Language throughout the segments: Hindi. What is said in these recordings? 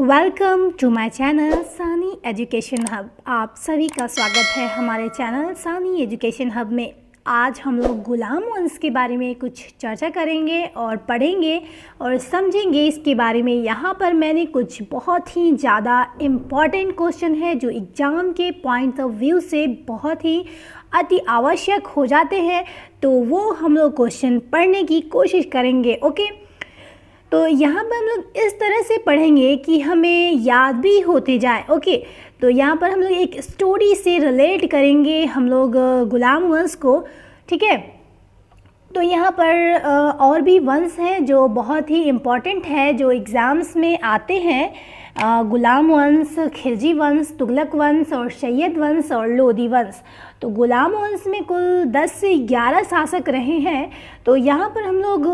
वेलकम टू माय चैनल सानी एजुकेशन हब। आप सभी का स्वागत है हमारे चैनल सानी एजुकेशन हब में। आज हम लोग गुलाम वंश के बारे में कुछ चर्चा करेंगे और पढ़ेंगे और समझेंगे इसके बारे में। यहाँ पर मैंने कुछ बहुत ही ज़्यादा इम्पॉर्टेंट क्वेश्चन है जो एग्ज़ाम के पॉइंट ऑफ व्यू से बहुत ही अति आवश्यक हो जाते हैं, तो वो हम लोग क्वेश्चन पढ़ने की कोशिश करेंगे। ओके, तो यहाँ पर हम लोग इस तरह से पढ़ेंगे कि हमें याद भी होते जाए। ओके, तो यहाँ पर हम लोग एक स्टोरी से रिलेट करेंगे हम लोग गुलाम वंश को। ठीक है, तो यहाँ पर और भी वंश हैं जो बहुत ही इम्पॉर्टेंट है, जो एग्ज़ाम्स में आते हैं। गुलाम वंश, खिलजी वंश, तुगलक वंश और सैयद वंश और लोदी वंश। तो गुलाम वंश में कुल 10 से 11 शासक रहे हैं। तो यहाँ पर हम लोग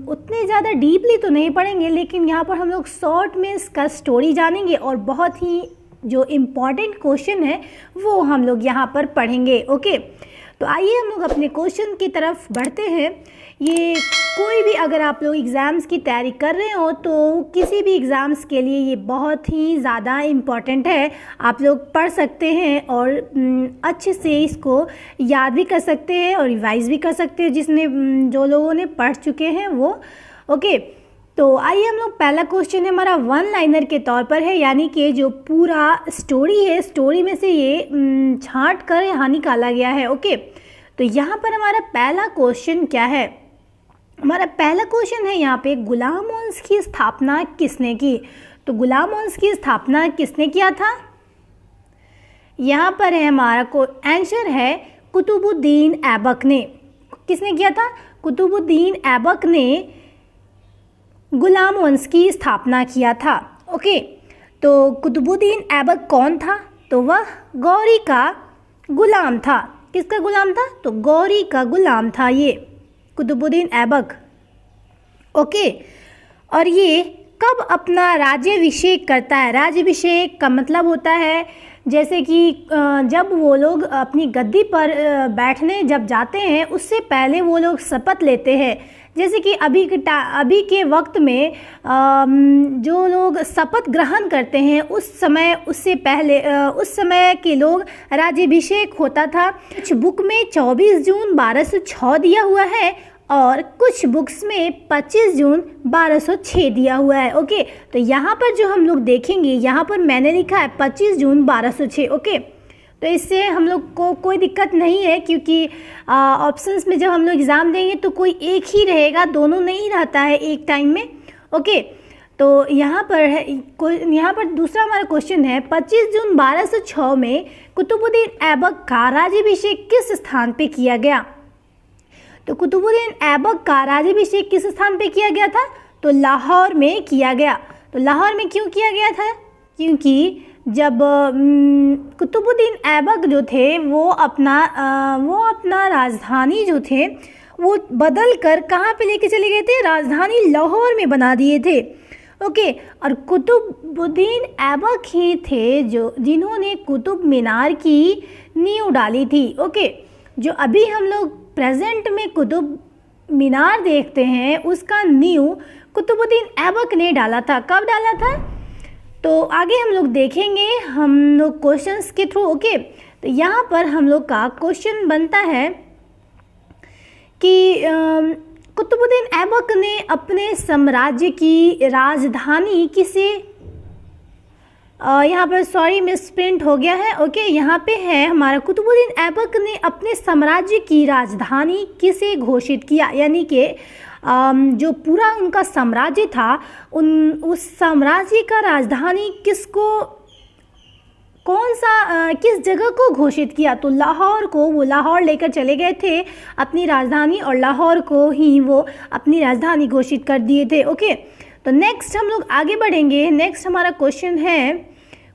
उतने ज़्यादा डीपली तो नहीं पढ़ेंगे, लेकिन यहाँ पर हम लोग शॉर्ट में इसका स्टोरी जानेंगे और बहुत ही जो इम्पॉर्टेंट क्वेश्चन है वो हम लोग यहाँ पर पढ़ेंगे। ओके, तो आइए हम लोग अपने क्वेश्चन की तरफ बढ़ते हैं। ये कोई भी अगर आप लोग एग्ज़ाम्स की तैयारी कर रहे हो तो किसी भी एग्ज़ाम्स के लिए ये बहुत ही ज़्यादा इम्पॉर्टेंट है। आप लोग पढ़ सकते हैं और अच्छे से इसको याद भी कर सकते हैं और रिवाइज भी कर सकते हैं, जो लोगों ने पढ़ चुके हैं वो। ओके, तो आइए हम लोग, पहला क्वेश्चन है हमारा वन लाइनर के तौर पर है, यानी कि जो पूरा स्टोरी है, स्टोरी में से ये छांट कर यहाँ निकाला गया है। ओके, तो यहाँ पर हमारा पहला क्वेश्चन क्या है? हमारा पहला क्वेश्चन है यहाँ पे, गुलाम वंश की स्थापना किसने की? तो गुलाम वंश की स्थापना किसने किया था? यहाँ पर है हमारा को आंसर है कुतुबुद्दीन ऐबक ने। किसने किया था? कुतुबुद्दीन ऐबक ने गुलाम वंश की स्थापना किया था। ओके, तो कुतुबुद्दीन ऐबक कौन था? तो वह गौरी का गुलाम था। किसका गुलाम था? तो गौरी का गुलाम था ये कुतुबुद्दीन ऐबक। ओके, और ये कब अपना राज्याभिषेक करता है? राज्याभिषेक का मतलब होता है जैसे कि जब वो लोग अपनी गद्दी पर बैठने जब जाते हैं उससे पहले वो लोग शपथ लेते हैं। जैसे कि अभी के वक्त में जो लोग शपथ ग्रहण करते हैं उस समय, उससे पहले उस समय के लोग राज्याभिषेक होता था। कुछ बुक में 24 जून 1206 दिया हुआ है और कुछ बुक्स में 25 जून 1206 दिया हुआ है। ओके, तो यहाँ पर जो हम लोग देखेंगे, यहाँ पर मैंने लिखा है 25 जून 1206। ओके, तो इससे हम लोग को कोई दिक्कत नहीं है, क्योंकि ऑप्शंस में जब हम लोग एग्ज़ाम देंगे तो कोई एक ही रहेगा, दोनों नहीं रहता है एक टाइम में। ओके, तो यहाँ पर है, यहाँ पर दूसरा हमारा क्वेश्चन है, 25 जून 1206 में कुतुबुद्दीन ऐबक का राज्याभिषेक किस स्थान पे किया गया? तो कुतुबुद्दीन ऐबक का राज्याभिषेक किस स्थान पे किया गया था? तो लाहौर में किया गया। तो लाहौर में क्यों किया गया था? क्योंकि जब कुतुबुद्दीन ऐबक जो थे वो अपना राजधानी जो थे वो बदल कर कहाँ पे लेके चले गए थे? राजधानी लाहौर में बना दिए थे। ओके, और कुतुबुद्दीन ऐबक ही थे जिन्होंने कुतुब मीनार की नींव डाली थी। ओके, जो अभी हम लोग प्रेजेंट में कुतुब मीनार देखते हैं उसका नींव कुतुबुद्दीन ऐबक ने डाला था। कब डाला था? तो आगे हम लोग देखेंगे हम लोग क्वेश्चंस के थ्रू। ओके, तो यहाँ पर हम लोग का क्वेश्चन बनता है कि कुतुबुद्दीन ऐबक ने अपने साम्राज्य की राजधानी किसे, यहाँ पर सॉरी मिसप्रिंट हो गया है। ओके, यहाँ पे है हमारा, कुतुबुद्दीन ऐबक ने अपने साम्राज्य की राजधानी किसे घोषित किया? यानी कि जो पूरा उनका साम्राज्य था उस साम्राज्य का राजधानी किस जगह को घोषित किया? तो लाहौर को, वो लाहौर लेकर चले गए थे अपनी राजधानी और लाहौर को ही वो अपनी राजधानी घोषित कर दिए थे। ओके, तो नेक्स्ट हम लोग आगे बढ़ेंगे। नेक्स्ट हमारा क्वेश्चन है,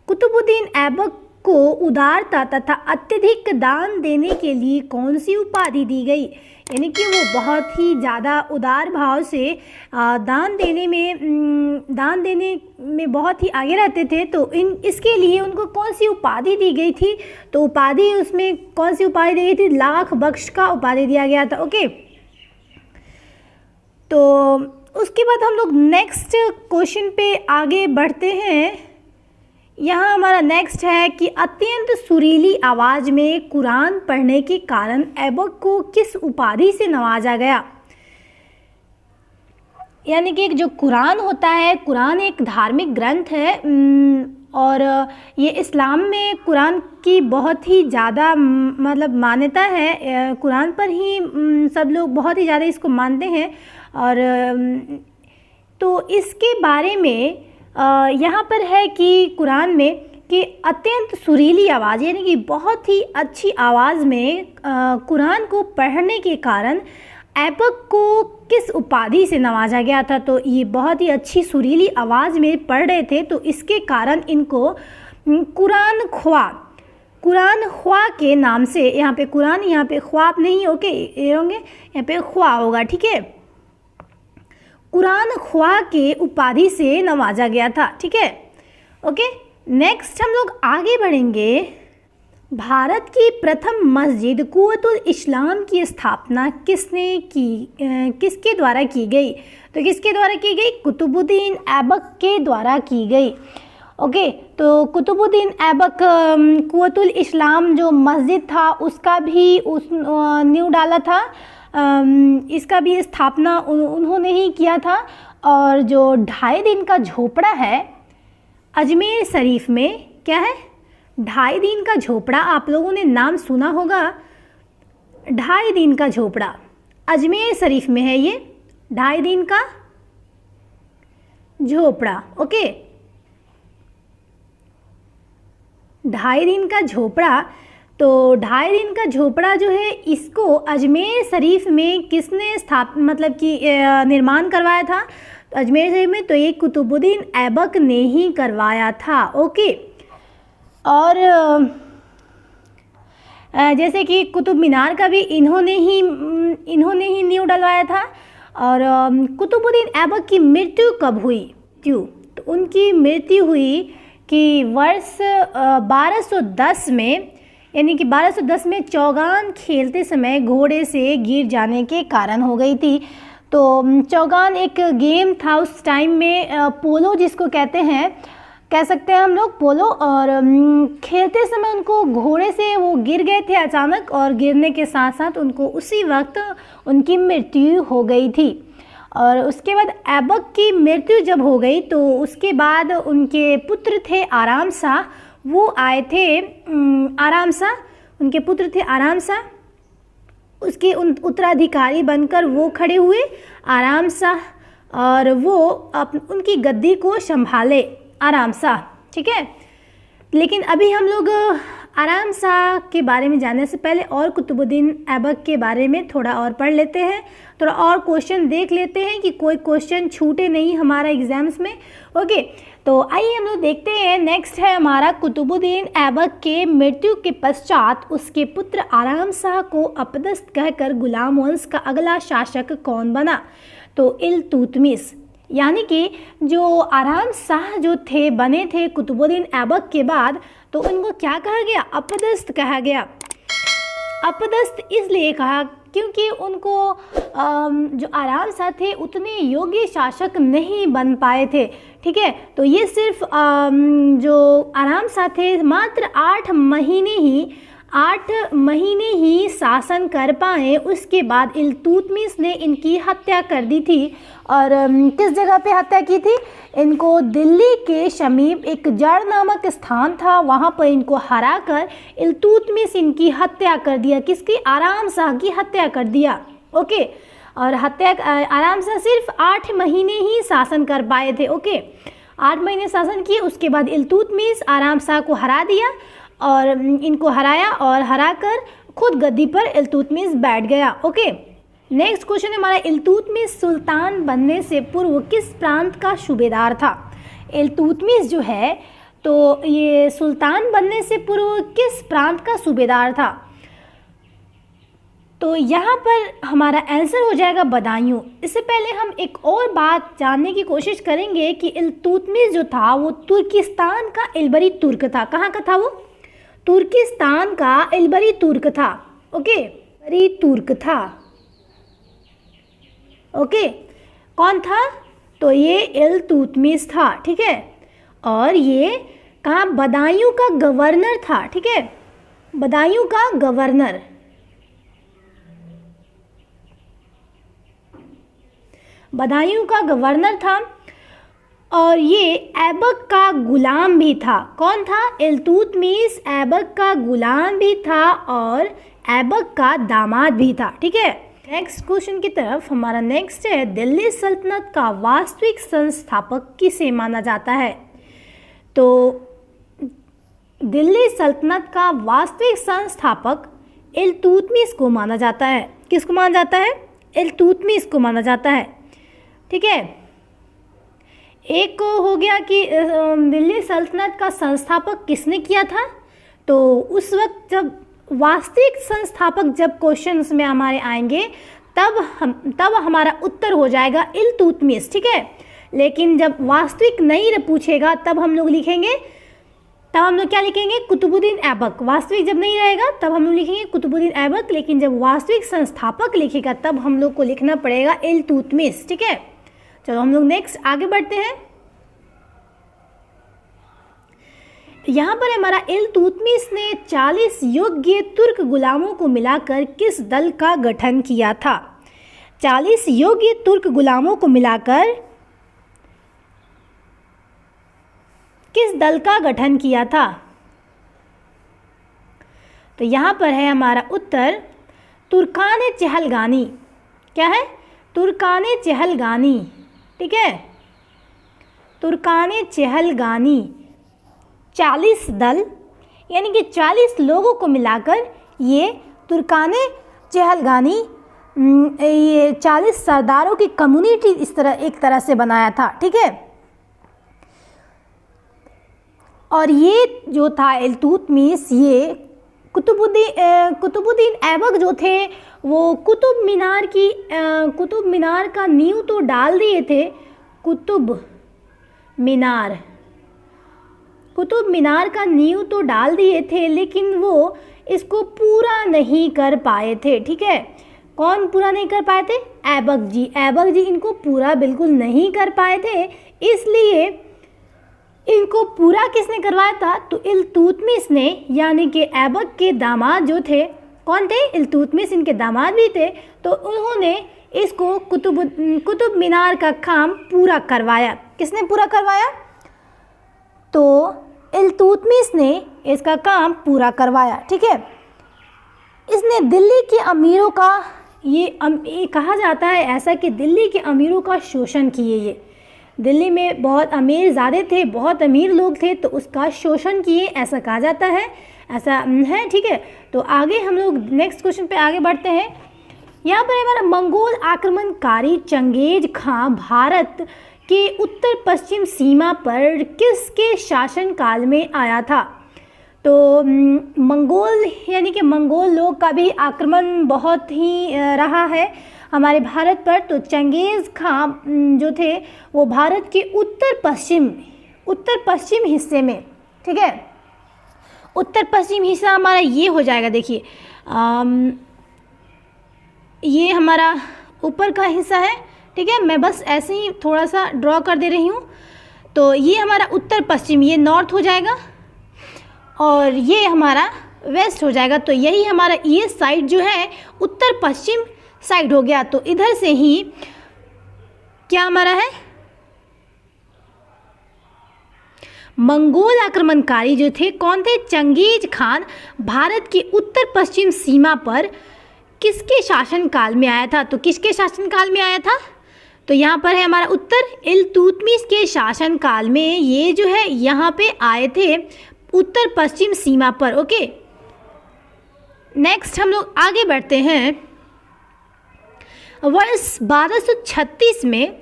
कुतुबुद्दीन ऐबक को उदारता तथा अत्यधिक दान देने के लिए कौन सी उपाधि दी गई? यानी कि वो बहुत ही ज़्यादा उदार भाव से दान देने में बहुत ही आगे रहते थे। तो इसके लिए उनको कौन सी उपाधि दी गई थी? तो उपाधि, उसमें कौन सी उपाधि दी गई थी? लाख बख्श का उपाधि दिया गया था। ओके, तो उसके बाद हम लोग नेक्स्ट क्वेश्चन पे आगे बढ़ते हैं। यहाँ हमारा नेक्स्ट है कि अत्यंत सुरीली आवाज़ में कुरान पढ़ने के कारण ऐबक को किस उपाधि से नवाजा गया। यानी कि जो कुरान होता है, कुरान एक धार्मिक ग्रंथ है और ये इस्लाम में कुरान की बहुत ही ज़्यादा मतलब मान्यता है। कुरान पर ही सब लोग बहुत ही ज़्यादा इसको मानते हैं। और तो इसके बारे में यहाँ पर है कि कुरान में कि अत्यंत सुरीली आवाज़ यानी कि बहुत ही अच्छी आवाज़ में कुरान को पढ़ने के कारण ऐबक को किस उपाधि से नवाजा गया था। तो ये बहुत ही अच्छी सुरीली आवाज़ में पढ़ रहे थे, तो इसके कारण इनको कुरान ख्वा के नाम से, यहाँ पे कुरान, यहाँ पे ख्वाब नहीं, ओके ये होंगे, यहाँ पे ख्वा होगा, ठीक है। कुरान ख्वा के उपाधि से नवाजा गया था, ठीक है, ओके। नेक्स्ट हम लोग आगे बढ़ेंगे। भारत की प्रथम मस्जिद कुव्वतुल इस्लाम की स्थापना किसके द्वारा की गई। तो किसके द्वारा की गई? कुतुबुद्दीन ऐबक के द्वारा की गई, ओके। तो कुतुबुद्दीन ऐबक कुव्वतुल इस्लाम जो मस्जिद था उसका भी नींव डाला था, इसका भी स्थापना उन्होंने ही किया था। और जो 2.5 दिन का झोपड़ा है अजमेर शरीफ में, क्या है? 2.5 दिन का झोपड़ा, आप लोगों ने नाम सुना होगा। 2.5 दिन का झोपड़ा अजमेर शरीफ में है, ये 2.5 दिन का झोपड़ा, ओके। 2.5 दिन का झोपड़ा, तो 2.5 दिन का झोपड़ा जो है इसको अजमेर शरीफ में किसने मतलब कि निर्माण करवाया था? तो अजमेर शरीफ में तो ये कुतुबुद्दीन ऐबक ने ही करवाया था, ओके। और जैसे कि कुतुब मीनार का भी इन्होंने ही नींव डलवाया था। और कुतुबुद्दीन ऐबक की मृत्यु कब हुई? तो उनकी मृत्यु हुई कि वर्ष 1210 में, यानी कि 1210 में चौगान खेलते समय घोड़े से गिर जाने के कारण हो गई थी। तो चौगान एक गेम था उस टाइम में, पोलो जिसको कहते हैं, कह सकते हैं हम लोग पोलो। और खेलते समय उनको घोड़े से वो गिर गए थे अचानक, और गिरने के साथ साथ उनको उसी वक्त उनकी मृत्यु हो गई थी। और उसके बाद ऐबक की मृत्यु जब हो गई तो उसके बाद उनके पुत्र थे आराम शाह, वो आए थे। आराम शाह, उनके पुत्र थे आराम शाह, उसके उत्तराधिकारी बनकर वो खड़े हुए आराम शाह, और वो उनकी गद्दी को संभाले आराम शाह, ठीक है। लेकिन अभी हम लोग आराम शाह के बारे में जानने से पहले और कुतुबुद्दीन ऐबक के बारे में थोड़ा और पढ़ लेते हैं, थोड़ा और क्वेश्चन देख लेते हैं कि कोई क्वेश्चन छूटे नहीं हमारा एग्जाम्स में, ओके। तो आइए हम लोग देखते हैं। नेक्स्ट है हमारा, कुतुबुद्दीन ऐबक के मृत्यु के पश्चात उसके पुत्र आराम शाह को अपदस्थ कहकर गुलाम वंश का अगला शासक कौन बना? तो इल्तुतमिश, यानी कि जो आराम शाह जो थे बने थे कुतुबुद्दीन ऐबक के बाद, तो उनको क्या कहा गया? अपदस्थ कहा गया। अपदस्थ इसलिए कहा क्योंकि उनको जो आराम शाह थे उतने योग्य शासक नहीं बन पाए थे, ठीक है। तो ये सिर्फ जो आराम शाह थे मात्र 8 महीने ही शासन कर पाए। उसके बाद इल्तुतमिश ने इनकी हत्या कर दी थी। और किस जगह पे हत्या की थी? इनको दिल्ली के समीप एक जड़ नामक स्थान था, वहाँ पर इनको हराकर इल्तुतमिश इनकी हत्या कर दिया। किसकी? आराम शाह की हत्या कर दिया, ओके। और आराम शाह सिर्फ 8 महीने ही शासन कर पाए थे, ओके। 8 महीने शासन किए, उसके बाद इल्तुतमिश आराम शाह को हरा दिया, और इनको हराया और हराकर खुद गद्दी पर इल्तुतमिश बैठ गया, ओके। नेक्स्ट क्वेश्चन है हमारा, इल्तुतमिश सुल्तान बनने से पूर्व किस प्रांत का सूबेदार था? इल्तुतमिश जो है तो ये सुल्तान बनने से पूर्व किस प्रांत का सूबेदार था? तो यहाँ पर हमारा आंसर हो जाएगा बदायूं। इससे पहले हम एक और बात जानने की कोशिश करेंगे कि इल्तुतमिश जो था वो तुर्किस्तान का इल्बरी तुर्क था। कहाँ का था वो? तुर्किस्तान का इल्बरी तुर्क था, ओके, इल्बरी तुर्क था, ओके। कौन था? तो ये इल्तुतमिश था, ठीक है। और ये कहाँ? बदायूं का गवर्नर था, ठीक है, बदायूं का गवर्नर। बदायूं का गवर्नर था और ये ऐबक का गुलाम भी था। कौन था? इल्तुतमिश ऐबक का गुलाम भी था और ऐबक का दामाद भी था, ठीक है। नेक्स्ट क्वेश्चन की तरफ हमारा नेक्स्ट है, दिल्ली सल्तनत का वास्तविक संस्थापक किसे माना जाता है? तो दिल्ली सल्तनत का वास्तविक संस्थापक इल्तुतमिश को माना जाता है। किसको माना जाता है? इल्तुतमिश को माना जाता है, ठीक है। एक को हो गया कि दिल्ली सल्तनत का संस्थापक किसने किया था, तो उस वक्त जब वास्तविक संस्थापक जब क्वेश्चंस में हमारे आएंगे तब हमारा उत्तर हो जाएगा इल्तुतमिश, ठीक है। लेकिन जब वास्तविक नहीं पूछेगा तब हम लोग लिखेंगे, तब हम लोग क्या लिखेंगे? कुतुबुद्दीन ऐबक। वास्तविक जब नहीं रहेगा तब हम लोग लिखेंगे कुतुबुद्दीन ऐबक, लेकिन जब वास्तविक संस्थापक लिखेगा तब हम लोग को लिखना पड़ेगा इल्तुतमिश, ठीक है। चलो हम लोग नेक्स्ट आगे बढ़ते हैं। यहाँ पर हमारा इल्तुतमिश ने 40 योग्य तुर्क गुलामों को मिलाकर किस दल का गठन किया था? 40 योग्य तुर्क गुलामों को मिलाकर किस दल का गठन किया था? तो यहाँ पर है हमारा उत्तर तुर्कान चहलगानी। क्या है? तुर्कान चहलगानी, ठीक है, तुर्कान चहलगानी। 40 दल यानी कि 40 लोगों को मिलाकर ये तुर्कान चहलगानी, ये 40 सरदारों की कम्युनिटी एक तरह से बनाया था, ठीक है। और ये जो था इल्तुतमिश, ये कुतुबुद्दीन ऐबक जो थे वो कुतुब मीनार का नींव तो डाल दिए थे। कुतुब मीनार का नींव तो डाल दिए थे, लेकिन वो इसको पूरा नहीं कर पाए थे, ठीक है। कौन पूरा नहीं कर पाए थे? ऐबक जी इनको पूरा बिल्कुल नहीं कर पाए थे, इसलिए इनको पूरा किसने करवाया था? तो इल्तुतमिश ने, यानी कि ऐबक के दामाद जो थे, कौन थे? इल्तुतमिश इनके दामाद भी थे, तो उन्होंने इसको कुतुब मीनार का काम पूरा करवाया। किसने पूरा करवाया? तो इल्तुतमिश ने इसका काम पूरा करवाया, ठीक है। इसने दिल्ली के अमीरों का ये कहा जाता है ऐसा कि दिल्ली के अमीरों का शोषण किए। ये दिल्ली में बहुत अमीर ज़्यादा थे, बहुत अमीर लोग थे, तो उसका शोषण किए ऐसा कहा जाता है, ऐसा है, ठीक है। तो आगे हम लोग नेक्स्ट क्वेश्चन पे आगे बढ़ते हैं। यहाँ पर हमारा मंगोल आक्रमणकारी चंगेज खां भारत के उत्तर पश्चिम सीमा पर किसके शासनकाल में आया था? तो मंगोल यानी कि मंगोल लोग का भी आक्रमण बहुत ही रहा है हमारे भारत पर। तो चंगेज़ खां जो थे वो भारत के उत्तर पश्चिम हिस्से में, ठीक है, उत्तर पश्चिम हिस्सा हमारा ये हो जाएगा। देखिए ये हमारा ऊपर का हिस्सा है, ठीक है, मैं बस ऐसे ही थोड़ा सा ड्रॉ कर दे रही हूँ। तो ये हमारा उत्तर पश्चिम, ये नॉर्थ हो जाएगा और ये हमारा वेस्ट हो जाएगा। तो यही हमारा ये साइड जो है उत्तर पश्चिम साइड हो गया। तो इधर से ही क्या हमारा है? मंगोल आक्रमणकारी जो थे कौन थे? चंगेज खान भारत की उत्तर पश्चिम सीमा पर किसके शासनकाल में आया था? तो किसके शासनकाल में आया था? तो यहाँ पर है हमारा उत्तर इल्तुतमिश के शासनकाल में ये जो है यहाँ पे आए थे उत्तर पश्चिम सीमा पर। ओके, नेक्स्ट हम लोग आगे बढ़ते हैं। वर्ष 1236 में,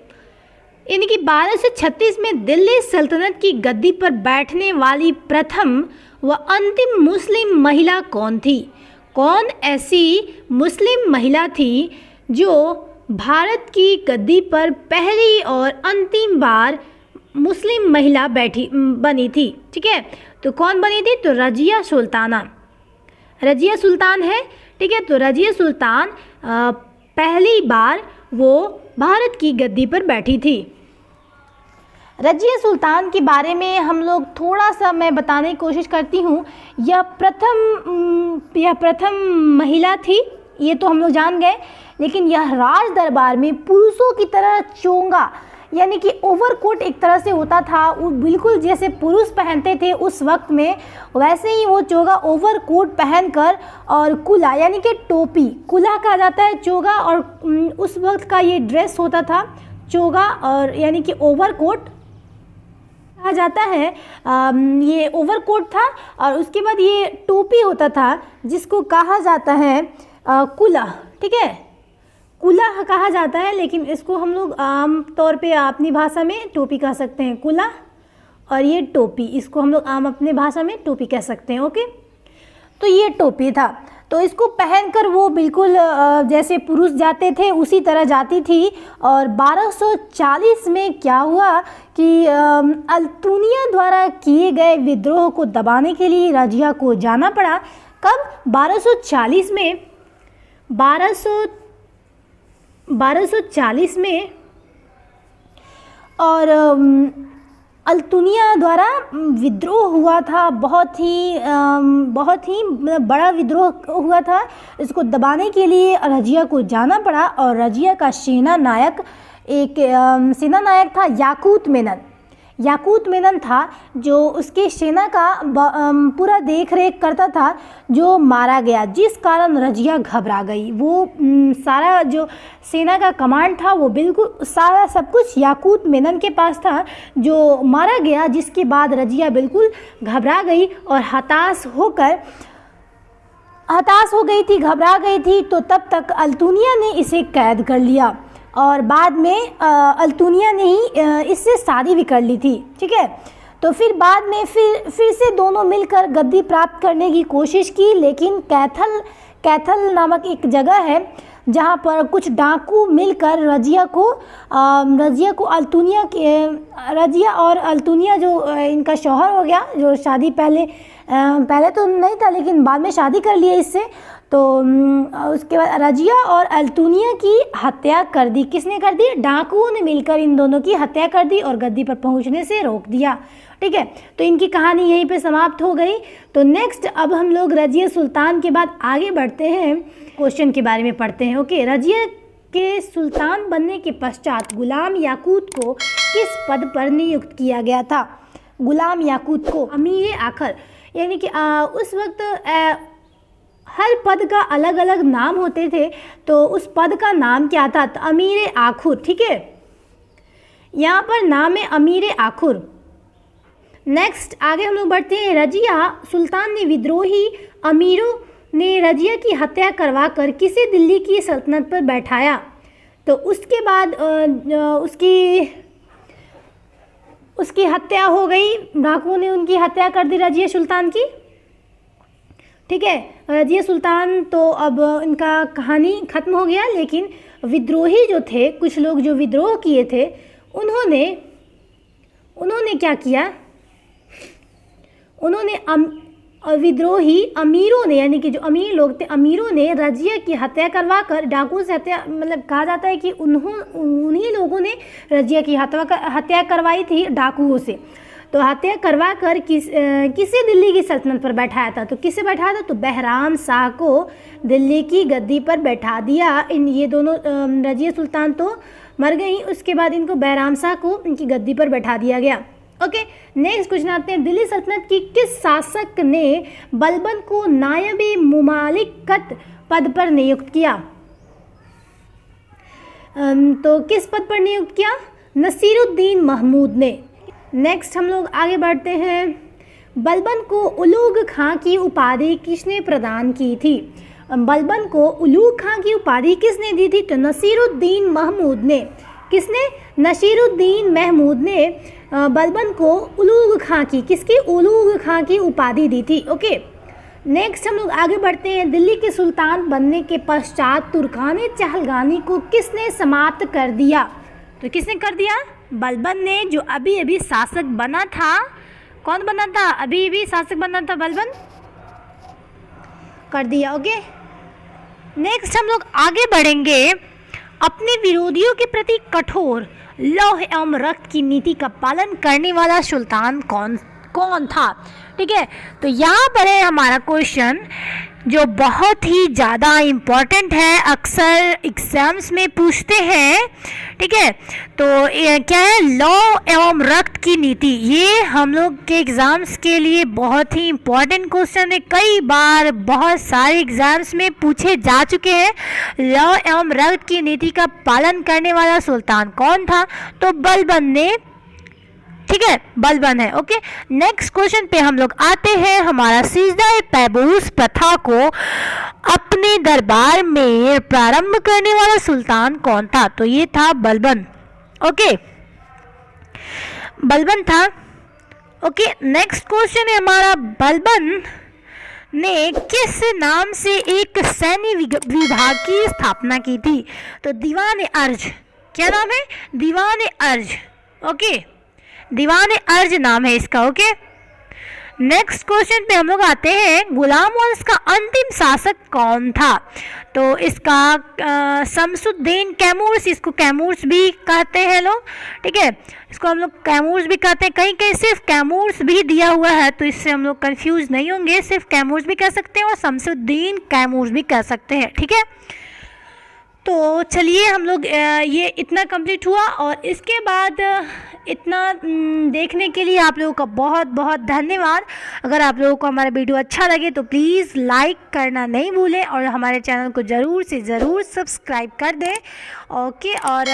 यानी कि 1236 में दिल्ली सल्तनत की गद्दी पर बैठने वाली प्रथम व अंतिम मुस्लिम महिला कौन थी? कौन ऐसी मुस्लिम महिला थी जो भारत की गद्दी पर पहली और अंतिम बार मुस्लिम महिला बनी थी? ठीक है, तो कौन बनी थी? तो रजिया सुल्तान है, ठीक है। तो रजिया सुल्तान पहली बार वो भारत की गद्दी पर बैठी थी। रज़िया सुल्तान के बारे में हम लोग थोड़ा सा मैं बताने की कोशिश करती हूँ। यह प्रथम महिला थी, ये तो हम लोग जान गए, लेकिन यह राज दरबार में पुरुषों की तरह चोंगा यानी कि ओवरकोट एक तरह से होता था, वो बिल्कुल जैसे पुरुष पहनते थे उस वक्त में, वैसे ही वो चोगा ओवरकोट पहनकर और कुला यानी कि टोपी, कुला कहा जाता है चोगा, और उस वक्त का ये ड्रेस होता था चोगा और यानी कि ओवरकोट कहा जाता है। ये ओवरकोट था और उसके बाद ये टोपी होता था जिसको कहा जाता है कुला, ठीक है, कुला कहा जाता है, लेकिन इसको हम लोग आम तौर पे अपनी भाषा में टोपी कह सकते हैं, कुला, और ये टोपी, इसको हम लोग आम अपने भाषा में टोपी कह सकते हैं। ओके, तो ये टोपी था, तो इसको पहनकर वो बिल्कुल जैसे पुरुष जाते थे उसी तरह जाती थी। और 1240 में क्या हुआ कि अल्तुनिया द्वारा किए गए विद्रोह को दबाने के लिए रज़िया को जाना पड़ा। कब? 1240 में 1240 में, और अल्तुनिया द्वारा विद्रोह हुआ था, बहुत ही बड़ा विद्रोह हुआ था। इसको दबाने के लिए रज़िया को जाना पड़ा और रज़िया का सेना नायक था याकूत मेनन था, जो उसके सेना का पूरा देख रेख करता था, जो मारा गया, जिस कारण रज़िया घबरा गई। वो सारा जो सेना का कमांड था वो बिल्कुल सारा सब कुछ याकूत मेनन के पास था, जो मारा गया, जिसके बाद रज़िया बिल्कुल घबरा गई और हताश हो गई थी, घबरा गई थी। तो तब तक अल्तुनिया ने इसे कैद कर लिया और बाद में अल्तुनिया ने ही इससे शादी भी कर ली थी, ठीक है। तो फिर बाद में फिर से दोनों मिलकर गद्दी प्राप्त करने की कोशिश की, लेकिन कैथल नामक एक जगह है जहाँ पर कुछ डाकू मिलकर रज़िया और अल्तुनिया जो इनका शौहर हो गया, जो शादी पहले तो नहीं था लेकिन बाद में शादी कर लिया इससे, तो उसके बाद रज़िया और अल्तुनिया की हत्या कर दी। किसने कर दी? डाकुओं ने मिलकर इन दोनों की हत्या कर दी और गद्दी पर पहुंचने से रोक दिया, ठीक है। तो इनकी कहानी यहीं पे समाप्त हो गई। तो नेक्स्ट अब हम लोग रज़िया सुल्तान के बाद आगे बढ़ते हैं, क्वेश्चन के बारे में पढ़ते हैं। ओके, रज़िया के सुल्तान बनने के पश्चात गुलाम याकूत को किस पद पर नियुक्त किया गया था? गुलाम याकूत को अमीर आखर, यानी कि उस वक्त हर पद का अलग अलग नाम होते थे, तो उस पद का नाम क्या था? तो अमीर आखुर, ठीक है, यहाँ पर नाम है अमीर आखुर। नेक्स्ट आगे हम लोग बढ़ते हैं। रज़िया सुल्तान ने विद्रोही अमीरों ने रज़िया की हत्या करवाकर किसे दिल्ली की सल्तनत पर बैठाया? तो उसके बाद उसकी हत्या हो गई, डाकुओं ने उनकी हत्या कर दी रज़िया सुल्तान की, ठीक है। रज़िया सुल्तान तो अब इनका कहानी ख़त्म हो गया, लेकिन विद्रोही जो थे, कुछ लोग जो विद्रोह किए थे, उन्होंने क्या किया? उन्होंने विद्रोही अमीरों ने, यानी कि जो अमीर लोग थे, अमीरों ने रज़िया की हत्या करवाकर, डाकुओं से हत्या, मतलब कहा जाता है कि उन्हीं लोगों ने रज़िया की हत्या करवाई थी डाकुओं से। तो हत्या करवा कर किसे दिल्ली की सल्तनत पर बैठाया था? तो किसे बैठाया था? तो बहराम शाह को दिल्ली की गद्दी पर बैठा दिया। ये दोनों रज़िया सुल्तान तो मर गई, उसके बाद इनको बहराम शाह को इनकी गद्दी पर बैठा दिया गया। ओके, नेक्स्ट क्वेश्चन आते हैं। दिल्ली सल्तनत की किस शासक ने बलबन को नायबे मुमालिकत पद पर नियुक्त किया? तो किस पद पर नियुक्त किया? नसीरुद्दीन महमूद ने। नेक्स्ट हम लोग आगे बढ़ते हैं। बलबन को उलूग खां की उपाधि किसने प्रदान की थी? बलबन को उलूग खां की उपाधि किसने दी थी? तो नसीरुद्दीन महमूद ने। किसने? नसीरुद्दीन महमूद ने बलबन को उलूग खां की, किसकी? उलूग खां की उपाधि दी थी। ओके, नेक्स्ट हम लोग आगे बढ़ते हैं। दिल्ली के सुल्तान बनने के पश्चात तुर्कान चहलगानी को किसने समाप्त कर दिया? तो किसने कर दिया? बलबन ने, जो अभी अभी शासक बना था। कौन बना था? अभी अभी शासक बना था बलबन, कर दिया। ओके, नेक्स्ट हम लोग आगे बढ़ेंगे। अपने विरोधियों के प्रति कठोर लौह एवं रक्त की नीति का पालन करने वाला सुल्तान कौन था। ठीक है, तो यहाँ पर है हमारा क्वेश्चन जो बहुत ही ज़्यादा इम्पॉर्टेंट है, अक्सर एग्जाम्स में पूछते हैं। ठीक है, तो क्या है, लौ एवं रक्त की नीति, ये हम लोग के एग्ज़ाम्स के लिए बहुत ही इम्पॉर्टेंट क्वेश्चन है। कई बार बहुत सारे एग्ज़ाम्स में पूछे जा चुके हैं। लौ एवं रक्त की नीति का पालन करने वाला सुल्तान कौन था, तो बलबन ने। ठीक है, बलबन है। ओके, नेक्स्ट क्वेश्चन पे हम लोग आते हैं। हमारा सिजदा पैबूस प्रथा को अपने दरबार में प्रारंभ करने वाला सुल्तान कौन था, तो ये था बलबन। ओके, बलबन था। ओके, नेक्स्ट क्वेश्चन है हमारा, बलबन ने किस नाम से एक सैन्य विभाग की स्थापना की थी, तो दीवान अर्ज। क्या नाम है, दीवान अर्ज। ओके, दीवान अर्ज नाम है इसका। ओके, नेक्स्ट क्वेश्चन पे हम लोग आते हैं, गुलाम वंश का अंतिम शासक कौन था, तो इसका शमसुद्दीन कैमूर्स, इसको कैमूर्स भी कहते हैं लोग। ठीक है, इसको हम लोग कैमूर्स भी कहते हैं, कहीं कहीं सिर्फ कैमूर्स भी दिया हुआ है, तो इससे हम लोग कंफ्यूज नहीं होंगे, सिर्फ कैमूर्स भी कह सकते हैं और शमसुद्दीन कैमूर्स भी कह सकते हैं। ठीक है, तो चलिए हम लोग ये इतना कंप्लीट हुआ, और इसके बाद इतना देखने के लिए आप लोगों का बहुत बहुत धन्यवाद। अगर आप लोगों को हमारा वीडियो अच्छा लगे तो प्लीज़ लाइक करना नहीं भूलें और हमारे चैनल को ज़रूर से ज़रूर सब्सक्राइब कर दें। ओके, और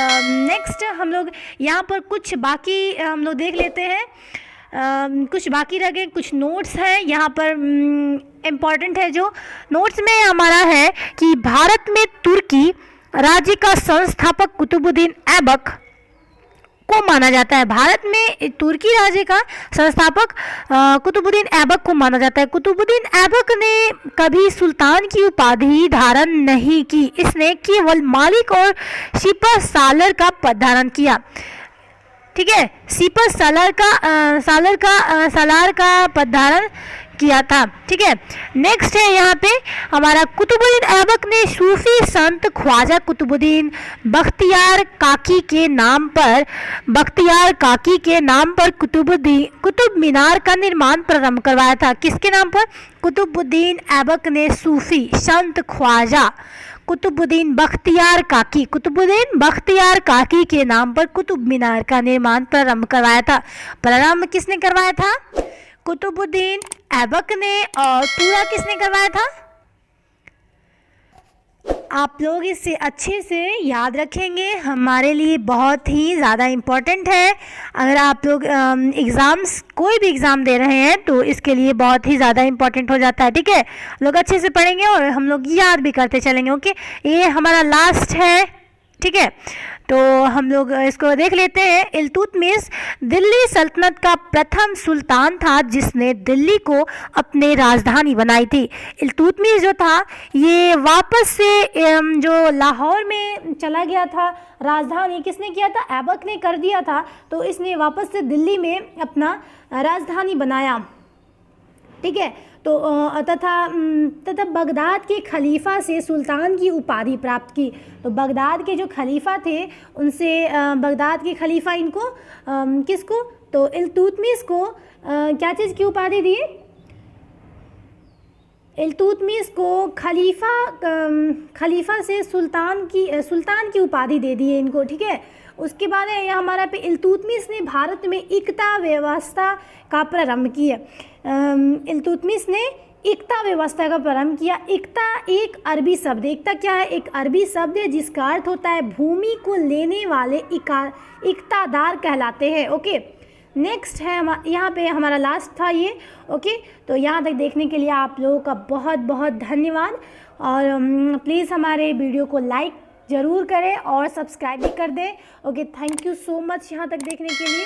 नेक्स्ट हम लोग यहाँ पर कुछ बाकी हम लोग देख लेते हैं। कुछ बाकी रह गए, कुछ नोट्स हैं यहाँ पर इम्पॉर्टेंट है। जो नोट्स में हमारा है कि भारत में तुर्की राज्य का संस्थापक कुतुबुद्दीन ऐबक को माना जाता है। भारत में तुर्की राज्य का संस्थापक कुतुबुद्दीन ऐबक को माना जाता है। कुतुबुद्दीन ऐबक ने कभी सुल्तान की उपाधि धारण नहीं की, इसने केवल मालिक और सिपह सालर का पद धारण किया। ठीक है, सिपह सालार का पद धारण किया था। ठीक है, नेक्स्ट है यहाँ पे हमारा, कुतुबुद्दीन ऐबक ने सूफी संत ख्वाजा कुतुब कुतुब मीनार का निर्माण प्रारंभ करवाया था। किसके नाम पर, कुतुबुद्दीन ऐबक ने सूफी संत ख्वाजा कुतुबुद्दीन बख्तियार काकी के नाम पर कुतुब मीनार का निर्माण प्रारंभ करवाया था। प्रारंभ किसने करवाया था, कुतुबुद्दीन ऐबक ने, और पूरा किसने करवाया था। आप लोग इसे अच्छे से याद रखेंगे, हमारे लिए बहुत ही ज़्यादा इम्पोर्टेंट है। अगर आप लोग एग्ज़ाम्स कोई भी एग्ज़ाम दे रहे हैं तो इसके लिए बहुत ही ज़्यादा इम्पोर्टेंट हो जाता है। ठीक है, लोग अच्छे से पढ़ेंगे और हम लोग याद भी करते चलेंगे। ओके, ये हमारा लास्ट है। ठीक है, तो हम लोग इसको देख लेते हैं। इल्तुतमिश दिल्ली सल्तनत का प्रथम सुल्तान था जिसने दिल्ली को अपनी राजधानी बनाई थी। इल्तुतमिश जो था ये वापस से जो लाहौर में चला गया था, राजधानी किसने किया था, ऐबक ने कर दिया था, तो इसने वापस से दिल्ली में अपना राजधानी बनाया। ठीक है, तो तथा बगदाद के खलीफा से सुल्तान की उपाधि प्राप्त की। तो बगदाद के जो खलीफा थे उनसे बगदाद के खलीफा इनको किसको, तो इल्तुतमिश को क्या चीज़ की उपाधि दी, इल्तुतमिश को खलीफा से सुल्तान की उपाधि दे दी है इनको। ठीक है, उसके बाद है यहाँ हमारा पे इल्तुतमिश ने भारत में इक्ता व्यवस्था का प्रारंभ किया। इल्तुतमिश ने इक्ता व्यवस्था का प्रारंभ किया। इक्ता एक अरबी शब्द, इक्ता क्या है, एक अरबी शब्द है जिसका अर्थ होता है भूमि को लेने वाले इक्तादार कहलाते हैं। ओके, नेक्स्ट है यहाँ पे हमारा लास्ट था ये। ओके, तो यहाँ तक देखने के लिए आप लोगों का बहुत बहुत धन्यवाद, और प्लीज़ हमारे वीडियो को लाइक ज़रूर करें और सब्सक्राइब भी कर दें। Okay, thank you so much यहाँ तक देखने के लिए।